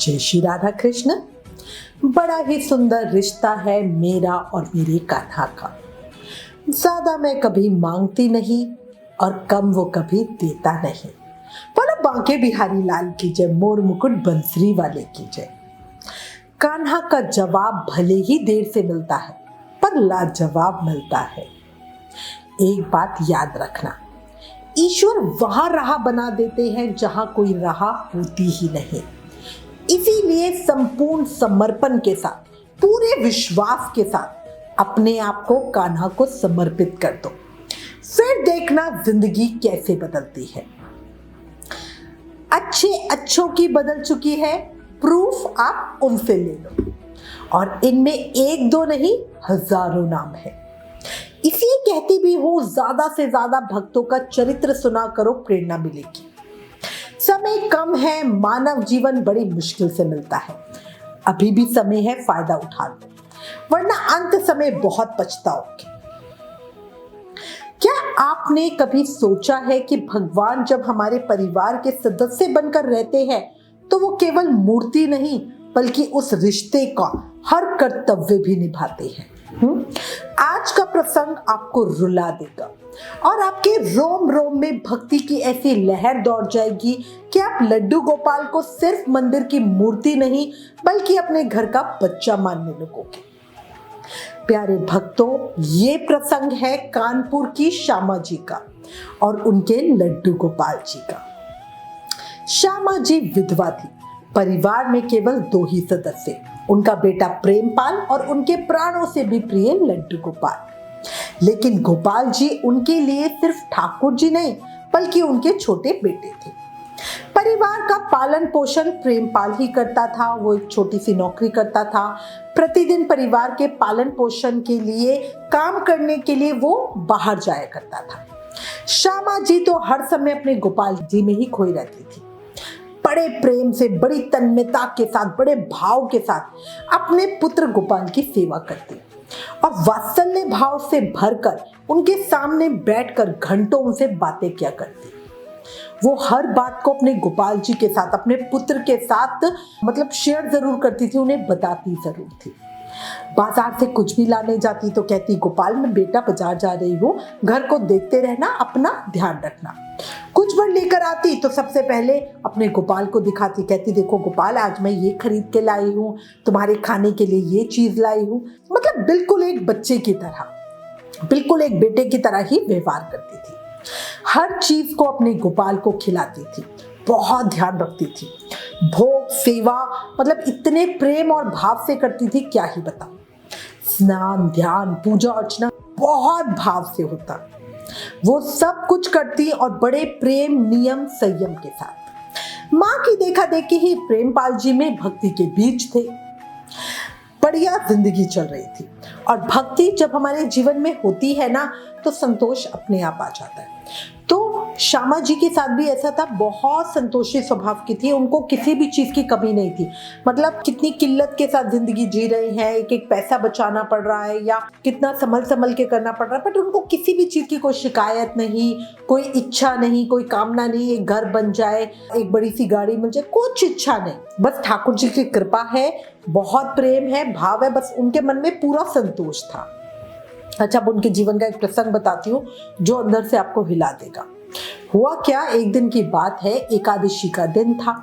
जय श्री राधा कृष्ण। बड़ा ही सुंदर रिश्ता है मेरा और मेरे कान्हा का। ज्यादा मैं कभी मांगती नहीं और कम वो कभी देता नहीं। बोलो बांके बिहारी लाल की जय, मोर मुकुट बंसरी वाले की जय। कान्हा का जवाब भले ही देर से मिलता है पर लाजवाब मिलता है। एक बात याद रखना, ईश्वर वहां राह बना देते हैं जहां कोई राह होती ही नहीं। इसीलिए संपूर्ण समर्पण के साथ, पूरे विश्वास के साथ अपने आप को कान्हा को समर्पित कर दो, फिर देखना जिंदगी कैसे बदलती है। अच्छों की बदल चुकी है, प्रूफ आप उनसे ले लो। और इनमें एक दो नहीं, हजारों नाम है। इसलिए कहती भी हूं, ज्यादा से ज्यादा भक्तों का चरित्र सुना करो, प्रेरणा मिलेगी। समय कम है, मानव जीवन बड़ी मुश्किल से मिलता है। अभी भी समय है, फायदा उठा लो, वरना अंत समय बहुत पछताओगे। क्या आपने कभी सोचा है कि भगवान जब हमारे परिवार के सदस्य बनकर रहते हैं तो वो केवल मूर्ति नहीं बल्कि उस रिश्ते का हर कर्तव्य भी निभाते हैं। आज का प्रसंग आपको रुला देगा और आपके रोम रोम में भक्ति की ऐसी लहर दौड़ जाएगी कि आप लड्डू गोपाल को सिर्फ मंदिर की मूर्ति नहीं बल्कि अपने घर का बच्चा मानने लगोगे। प्यारे भक्तों, ये प्रसंग है कानपुर की श्यामा जी का और उनके लड्डू गोपाल जी का। श्यामा जी विधवा थी। परिवार में केवल दो ही सदस्य, उनका बेटा प्रेमपाल और उनके प्राणों से भी प्रिय लड्डू गोपाल। लेकिन गोपाल जी उनके लिए सिर्फ ठाकुर जी नहीं बल्कि उनके छोटे बेटे थे। परिवार का पालन पोषण प्रेमपाल ही करता था। वो एक छोटी सी नौकरी करता था। प्रतिदिन परिवार के पालन पोषण के लिए, काम करने के लिए वो बाहर जाया करता था। श्यामा जी तो हर समय अपने गोपाल जी में ही खोई रहती थी। बड़े प्रेम से, बड़ी तन्मयता के साथ, बड़े भाव के साथ अपने पुत्र गोपाल की सेवा करती और वात्सल्य भाव से भरकर उनके सामने बैठकर घंटों उनसे बातें किया करती। वो हर बात को अपने गोपाल जी के साथ, अपने पुत्र के साथ मतलब शेयर जरूर करती थी, उन्हें बताती जरूर थी। बाजार से कुछ भी लाने जाती तो कहती, गोपाल मैं बेटा बाजार जा रही हूँ, घर को देखते रहना, अपना ध्यान रखना। कुछ बार लेकर आती तो सबसे पहले अपने गोपाल को दिखाती, कहती देखो गोपाल आज मैं ये खरीद के लाई हूँ, तुम्हारे खाने के लिए ये चीज लाई हूँ। मतलब बिल्कुल एक बच्चे की तरह, बिल्कुल एक बेटे की तरह ही व्यवहार करती थी। हर चीज को अपने गोपाल को खिलाती थी, बहुत ध्यान रखती थी। भोग सेवा मतलब इतने प्रेम और भाव से करती थी, क्या ही बताऊं। स्नान ध्यान पूजा अर्चना बहुत भाव से होता। वो सब कुछ करती और बड़े प्रेम नियम संयम के साथ। माँ की देखा देखी ही प्रेमपाल जी में भक्ति के बीज थे। बढ़िया जिंदगी चल रही थी और भक्ति जब हमारे जीवन में होती है ना तो संतोष अपने आप आ जाता है। तो श्यामा जी के साथ भी ऐसा था, बहुत संतोषी स्वभाव की थी। उनको किसी भी चीज की कमी नहीं थी। मतलब कितनी किल्लत के साथ जिंदगी जी रहे हैं, एक एक पैसा बचाना पड़ रहा है या कितना संभल संभल के करना पड़ रहा है, बट उनको किसी भी चीज की कोई शिकायत नहीं, कोई इच्छा नहीं, कोई कामना नहीं, एक घर बन जाए, एक बड़ी सी गाड़ी मिल जाए, कुछ इच्छा नहीं। बस ठाकुर जी की कृपा है, बहुत प्रेम है, भाव है, बस उनके मन में पूरा संतोष था। अच्छा, अब उनके जीवन का एक प्रसंग बताती हूँ जो अंदर से आपको हिला देगा। हुआ क्या, एक दिन की बात है, एकादशी का दिन था।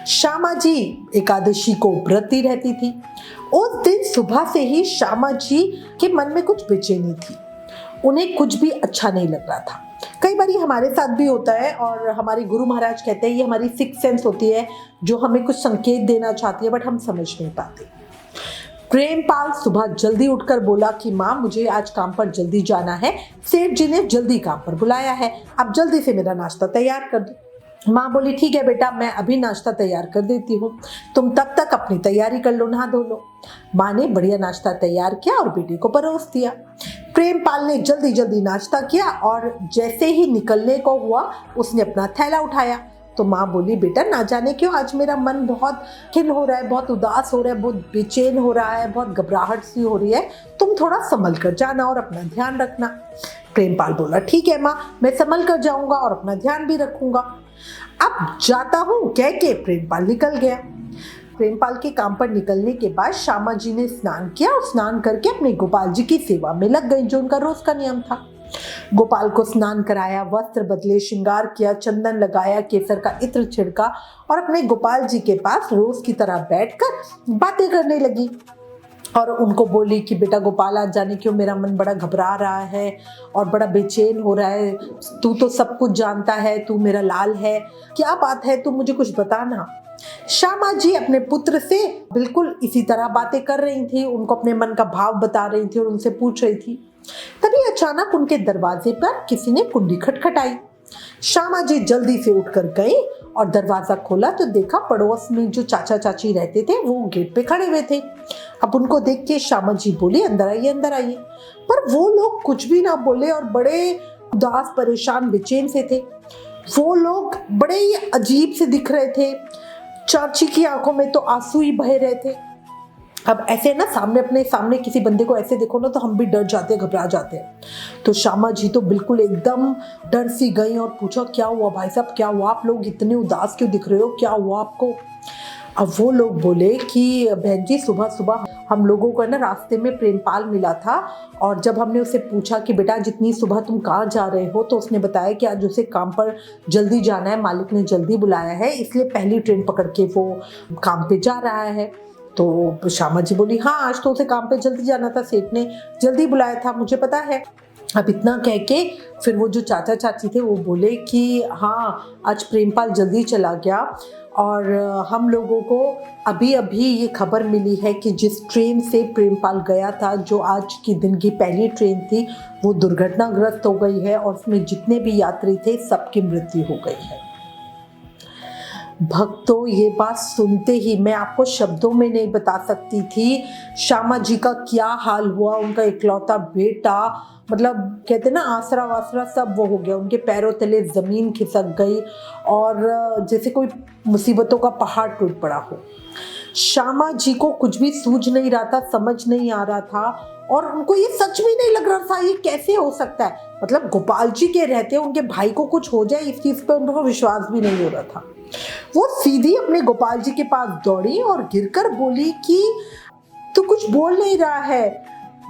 श्यामा जी एकादशी को व्रती रहती थी। उस दिन सुबह से ही श्यामा जी के मन में कुछ बेचैनी थी। उन्हें कुछ भी अच्छा नहीं लग रहा था। कई बार हमारे साथ भी होता है और हमारे गुरु महाराज कहते हैं ये हमारी सिक्स सेंस होती है जो हमें कुछ संकेत देना चाहती है बट हम समझ नहीं पाते। प्रेमपाल सुबह जल्दी उठकर बोला कि माँ मुझे आज काम पर जल्दी जाना है, सेठ जी ने जल्दी काम पर बुलाया है, आप जल्दी से मेरा नाश्ता तैयार कर दो। माँ बोली ठीक है बेटा, मैं अभी नाश्ता तैयार कर देती हूँ, तुम तब तक अपनी तैयारी कर लो, नहा धो लो। माँ ने बढ़िया नाश्ता तैयार किया और बेटे को परोस दिया। प्रेमपाल ने जल्दी जल्दी नाश्ता किया और जैसे ही निकलने को हुआ उसने अपना थैला उठाया। तो माँ बोली बेटा ना जाने क्यों आज मेरा मन बहुत खिन्न हो रहा है, बहुत उदास हो रहा है, बहुत बेचैन हो रहा है, बहुत घबराहट सी हो रही है, तुम थोड़ा संभल कर जाना और अपना ध्यान रखना। प्रेमपाल बोला ठीक है माँ, मैं संभल कर जाऊंगा और अपना ध्यान भी रखूंगा। अब जाता हूँ कह के प्रेमपाल निकल गया। प्रेमपाल के काम पर निकलने के बाद श्यामा जी ने स्नान किया और स्नान करके अपने गोपाल जी की सेवा में लग गई, जो उनका रोज का नियम था। गोपाल को स्नान कराया, वस्त्र बदले, श्रृंगार किया, चंदन लगाया, केसर का इत्र छिड़का और अपने गोपाल जी के पास रोज की तरह बैठकर बातें करने लगी और उनको बोली कि बेटा गोपाल, आज जाने क्यों मेरा मन बड़ा घबरा रहा है और बड़ा बेचैन हो रहा है। तू तो सब कुछ जानता है, तू मेरा लाल है, क्या बात है, तू मुझे कुछ बताना। श्यामा जी अपने पुत्र से बिल्कुल इसी तरह बातें कर रही थी, उनको अपने मन का भाव बता रही थी और उनसे पूछ रही थी। तभी अचानक उनके दरवाजे पर किसी ने कुंडी खटखटाई। श्यामा जी जल्दी से उठकर गई और दरवाजा खोला तो देखा पड़ोस में जो चाचा चाची रहते थे वो गेट पे खड़े हुए थे। अब उनको देख के श्यामा जी बोली, अंदर आइए, अंदर आइए। पर वो लोग कुछ भी ना बोले और बड़े उदास, परेशान, बेचैन से थे। वो लोग बड़े ही अजीब से दिख रहे थे। चाची की आंखों में तो आंसू ही बह रहे थे। अब ऐसे ना अपने सामने किसी बंदे को ऐसे देखो ना तो हम भी डर जाते हैं, घबरा जाते हैं। तो श्यामा जी तो बिल्कुल एकदम डर सी गई और पूछा, क्या हुआ भाई साहब, क्या हुआ, आप लोग इतने उदास क्यों दिख रहे हो, क्या हुआ आपको। अब वो लोग बोले कि बहन जी, सुबह सुबह हम लोगों को ना रास्ते में प्रेमपाल मिला था और जब हमने उससे पूछा कि बेटा जितनी सुबह तुम कहाँ जा रहे हो, तो उसने बताया कि आज उसे काम पर जल्दी जाना है, मालिक ने जल्दी बुलाया है, इसलिए पहली ट्रेन पकड़ के वो काम पे जा रहा है। तो श्यामा जी बोली, हाँ आज तो उसे काम पे जल्दी जाना था, सेठ ने जल्दी बुलाया था, मुझे पता है। अब इतना कह के फिर वो जो चाचा चाची थे वो बोले कि हाँ आज प्रेमपाल जल्दी चला गया और हम लोगों को अभी अभी ये खबर मिली है कि जिस ट्रेन से प्रेमपाल गया था, जो आज की दिन की पहली ट्रेन थी, वो दुर्घटनाग्रस्त हो गई है और उसमें जितने भी यात्री थे सबकी मृत्यु हो गई है। भक्तों, ये बात सुनते ही मैं आपको शब्दों में नहीं बता सकती थी श्यामा जी का क्या हाल हुआ। उनका इकलौता बेटा, मतलब कहते ना आसरा वासरा सब वो हो गया, उनके पैरों तले जमीन खिसक गई और जैसे कोई मुसीबतों का पहाड़ टूट पड़ा हो। श्यामा जी को कुछ भी सूझ नहीं रहा था, समझ नहीं आ रहा था और उनको ये सच भी नहीं लग रहा था, ये कैसे हो सकता है। मतलब गोपाल जी के रहते उनके भाई को कुछ हो जाए, इस चीज पर उनको विश्वास भी नहीं हो रहा था। वो सीधी अपने गोपाल जी के पास दौड़ी और गिरकर बोली कि तू कुछ बोल नहीं रहा है,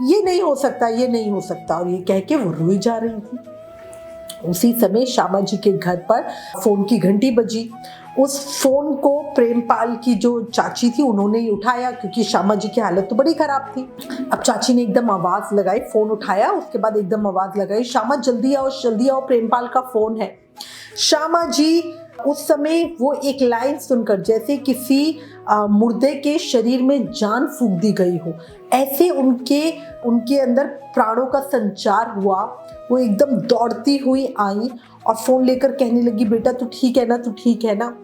ये नहीं हो सकता, ये नहीं हो सकता। और ये कह के वो रोई जा रही थी। उसी समय श्यामा जी के घर पर फोन की घंटी बजी। उस फोन को प्रेमपाल की जो चाची थी उन्होंने ही उठाया, क्योंकि श्यामा जी की हालत तो बड़ी खराब थी। अब चाची ने एकदम आवाज लगाई, फोन उठाया, उसके बाद एकदम आवाज लगाई, श्यामा जल्दी आओ, प्रेमपाल का फोन है। श्यामा जी उस समय वो एक लाइन सुनकर जैसे किसी मुर्दे के शरीर में जान फूंक दी गई हो, ऐसे उनके अंदर प्राणों का संचार हुआ। वो एकदम दौड़ती हुई आई और फोन लेकर कहने लगी, बेटा तू ठीक है ना, तू ठीक है ना।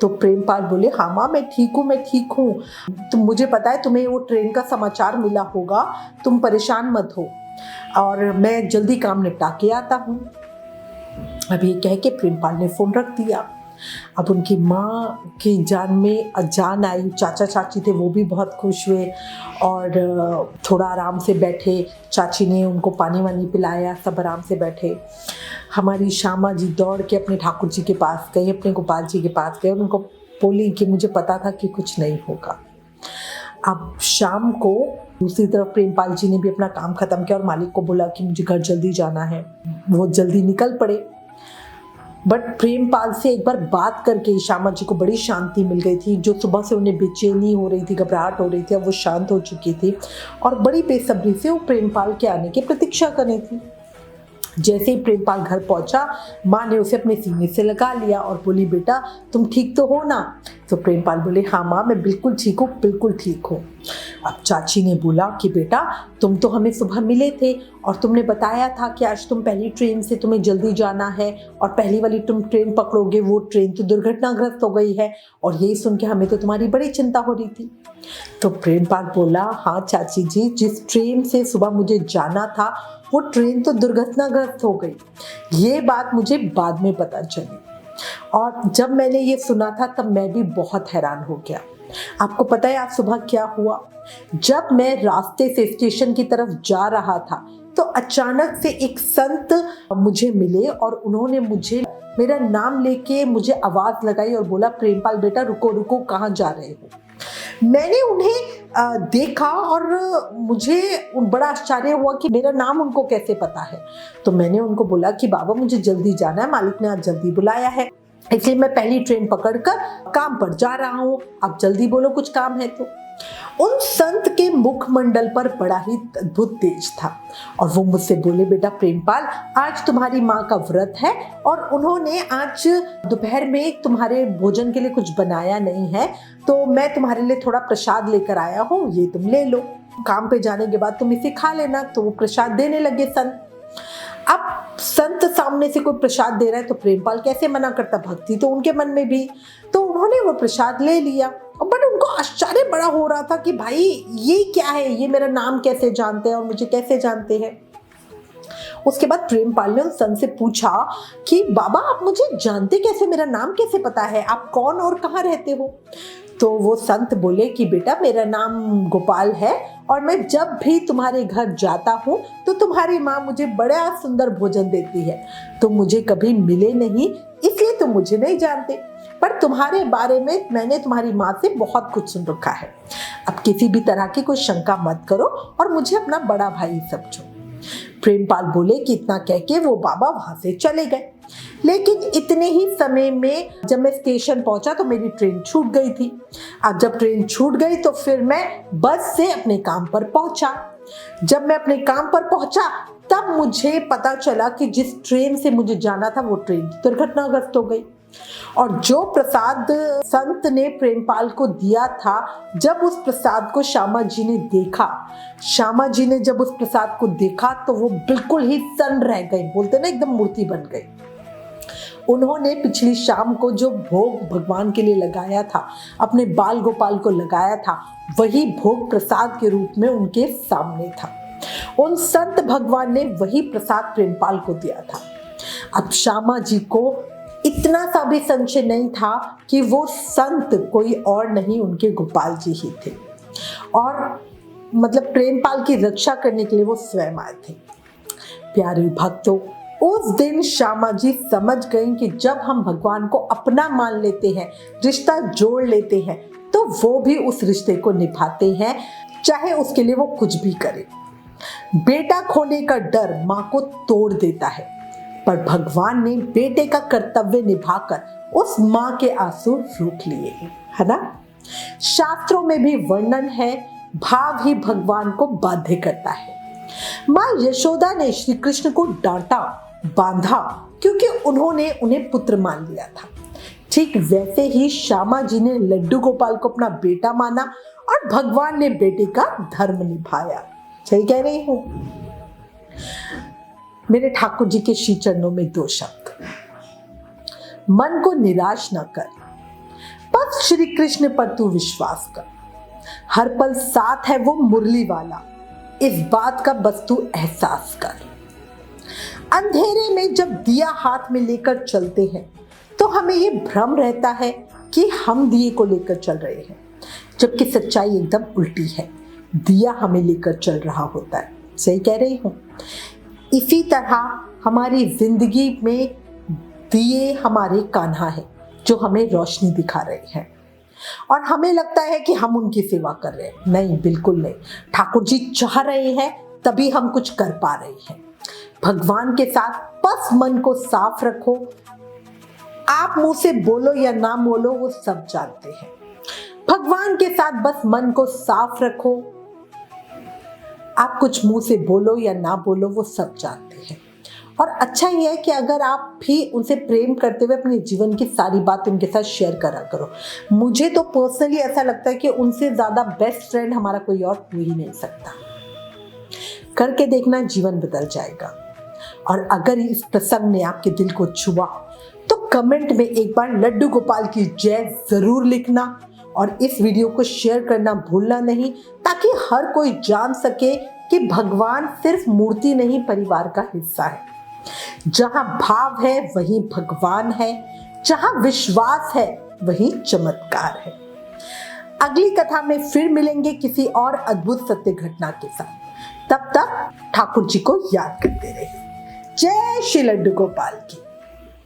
तो प्रेमपाल बोले, हाँ माँ मैं ठीक हूँ। तुम, मुझे पता है तुम्हें वो ट्रेन का समाचार मिला होगा, तुम परेशान मत हो और मैं जल्दी काम निपटा के आता हूँ। अब ये कह के प्रेमपाल ने फोन रख दिया। अब उनकी माँ की जान में जान आई। चाचा चाची थे वो भी बहुत खुश हुए और थोड़ा आराम से बैठे। चाची ने उनको पानी वानी पिलाया, सब आराम से बैठे। हमारी श्यामा जी दौड़ के अपने ठाकुर जी के पास गई, अपने गोपाल जी के पास गए, उनको बोली कि मुझे पता था कि कुछ नहीं होगा। अब शाम को दूसरी तरफ प्रेमपाल जी ने भी अपना काम खत्म किया और मालिक को बोला कि मुझे घर जल्दी जाना है। वो जल्दी निकल पड़े। बट प्रेमपाल से एक बार बात करके श्यामा जी को बड़ी शांति मिल गई थी। जो सुबह से उन्हें बेचैनी हो रही थी, घबराहट हो रही थी, अब वो शांत हो चुकी थी और बड़ी बेसब्री से वो प्रेमपाल के आने की प्रतीक्षा कर रही थी। जैसे ही प्रेमपाल घर पहुंचा, माँ ने उसे अपने सीने से लगा लिया और बोली, बेटा तुम ठीक तो हो ना। तो प्रेमपाल बोले, हाँ माँ मैं बिल्कुल ठीक हूँ, बिल्कुल ठीक हूँ। अब चाची ने बोला कि बेटा तुम तो हमें सुबह मिले थे और तुमने बताया था कि आज तुम पहली ट्रेन से तुम्हें जल्दी जाना है और पहली वाली तुम ट्रेन पकड़ोगे, वो ट्रेन तो दुर्घटनाग्रस्त हो गई है। और यही सुन के हमें तो तुम्हारी बड़ी चिंता हो रही थी। तो प्रेमपाल बोला, हाँ चाची जी, जिस ट्रेन से सुबह मुझे जाना था वो ट्रेन तो दुर्घटनाग्रस्त हो गई। ये बात मुझे बाद में पता चली और जब मैंने ये सुना था तब मैं भी बहुत हैरान हो गया। आपको पता है आज सुबह क्या हुआ? जब मैं रास्ते से स्टेशन की तरफ जा रहा था तो अचानक से एक संत मुझे मिले और उन्होंने मुझे मेरा नाम लेके मुझे आवाज लगाई और बोला, प्रेमपाल बेटा रुको रुको, कहाँ जा रहे हो? मैंने उन्हें देखा और मुझे बड़ा आश्चर्य हुआ कि मेरा नाम उनको कैसे पता है। तो मैंने उनको बोला कि बाबा मुझे जल्दी जाना है, मालिक ने आज जल्दी बुलाया है, इसलिए मैं पहली ट्रेन पकड़कर काम पर जा रहा हूँ, आप जल्दी बोलो कुछ काम है तो। उन संत के मुखमंडल पर बड़ा ही अद्भुत तेज था और वो मुझसे बोले, बेटा प्रेमपाल, आज तुम्हारी माँ का व्रत है और उन्होंने आज दोपहर में तुम्हारे भोजन के लिए कुछ बनाया नहीं है, तो मैं तुम्हारे लिए थोड़ा प्रसाद लेकर आया हूँ, ये तुम ले लो, काम पे जाने के बाद तुम इसे खा लेना। तो वो प्रसाद देने लगे संत। अब संत सामने से कोई प्रसाद दे रहा है तो प्रेमपाल कैसे मना करता, भक्ति तो उनके मन में भी। तो उन्होंने वो प्रसाद ले लिया, बट उनको आश्चर्य बड़ा हो रहा था कि भाई ये क्या है, ये मेरा नाम कैसे जानते हैं और मुझे कैसे जानते हैं। उसके बाद प्रेमपाल ने उन संत से पूछा कि बाबा आप मुझे जानते कैसे, मेरा नाम कैसे पता है, आप कौन और कहाँ रहते हो। तो वो संत बोले कि बेटा मेरा नाम गोपाल है और मैं जब भी तुम्हारे घर जाता हूँ तो तुम्हारी माँ मुझे बड़ा सुंदर भोजन देती है, तुम मुझे कभी मिले नहीं इसलिए तुम मुझे नहीं जानते, पर तुम्हारे बारे में मैंने तुम्हारी माँ से बहुत कुछ सुन रखा है। अब किसी भी तरह की कोई शंका मत करो और मुझे अपना बड़ा भाई समझो। प्रेमपाल बोले कि इतना कह के वो बाबा वहां से चले गए। लेकिन इतने ही समय में जब मैं स्टेशन पहुंचा तो मेरी ट्रेन छूट गई थी। अब जब ट्रेन छूट गई तो फिर मैं बस से अपने काम पर पहुंचा। जब मैं अपने काम पर पहुंचा तब मुझे पता चला कि जिस ट्रेन से मुझे जाना था वो ट्रेन दुर्घटनाग्रस्त हो गई और जो प्रसाद संत ने प्रेमपाल को दिया था, जब उस प्रसाद को श्यामा जी ने देखा, श्यामा जी ने जब उस प्रसाद को देखा तो वो बिल्कुल ही सन्न रह गए, बोलते ना एकदम मूर्ति बन गई। उन्होंने पिछली शाम को जो भोग भगवान के लिए लगाया था, अपने बाल गोपाल को लगाया था, वही भोग प्रसाद के रूप में उनके सामने था। उन संत भगवान ने वही प्रसाद प्रेमपाल को दिया था। अब श्यामा जी को इतना सा भी संशय नहीं था कि वो संत कोई और नहीं उनके गोपाल जी ही थे और मतलब प्रेमपाल की रक्षा करने के लिए वो स्वयं आए थे। प्यारे भक्तों, उस दिन श्यामा जी समझ गई कि जब हम भगवान को अपना मान लेते हैं, रिश्ता जोड़ लेते हैं, तो वो भी उस रिश्ते को निभाते हैं, चाहे उसके लिए वो कुछ भी करे। बेटा खोने का डर माँ को तोड़ देता है, पर भगवान ने बेटे का कर्तव्य निभाकर उस माँ के आंसू रोक लिए, है ना। शास्त्रों में भी वर्णन है, भाव ही भगवान को बाध्य करता है। माँ यशोदा ने श्री कृष्ण को डांटा, बांधा, क्योंकि उन्होंने उन्हें पुत्र मान लिया था। ठीक वैसे ही श्यामा जी ने लड्डू गोपाल को अपना बेटा माना और भगवान ने बेटे का धर्म निभाया। सही कह रही हूँ। मेरे ठाकुर जी के श्री चरणों में 2 शब्द, मन को निराश न कर, बस श्री कृष्ण पर तू विश्वास कर, हर पल साथ है वो मुरली वाला, इस बात का बस तू एहसास कर। अंधेरे में जब दिया हाथ में लेकर चलते हैं तो हमें ये भ्रम रहता है कि हम दिए को लेकर चल रहे हैं, जबकि सच्चाई एकदम उल्टी है, दिया हमें लेकर चल रहा होता है। सही कह रही हूँ। इसी तरह हमारी जिंदगी में दिए हमारे कान्हा है जो हमें रोशनी दिखा रहे हैं और हमें लगता है कि हम उनकी सेवा कर रहे हैं। नहीं, बिल्कुल नहीं। ठाकुर जी चाह रहे हैं तभी हम कुछ कर पा रहे हैं। भगवान के साथ बस मन को साफ रखो। आप मुंह से बोलो या ना बोलो वो सब जानते हैं। भगवान के साथ बस मन को साफ रखो। आप कुछ मुंह से बोलो या ना बोलो वो सब जानते हैं। और अच्छा ये है कि अगर आप भी उनसे प्रेम करते हुए अपने जीवन की सारी बात उनके साथ शेयर करा करो। मुझे तो पर्सनली ऐसा लगता है कि उनसे ज्यादा बेस्ट फ्रेंड हमारा कोई और हो ही नहीं सकता। करके देखना, जीवन बदल जाएगा। और अगर इस प्रसंग ने आपके दिल को छुआ तो कमेंट में एक बार लड्डू गोपाल की जय जरूर लिखना और इस वीडियो को शेयर करना भूलना नहीं, ताकि हर कोई जान सके कि भगवान सिर्फ मूर्ति नहीं, परिवार का हिस्सा है। जहां भाव है वहीं भगवान है, जहां विश्वास है वहीं चमत्कार है। अगली कथा में फिर मिलेंगे किसी और अद्भुत सत्य घटना के साथ। तब तक ठाकुर जी को याद करते रहिए। जय श्री लड्डू गोपाल की।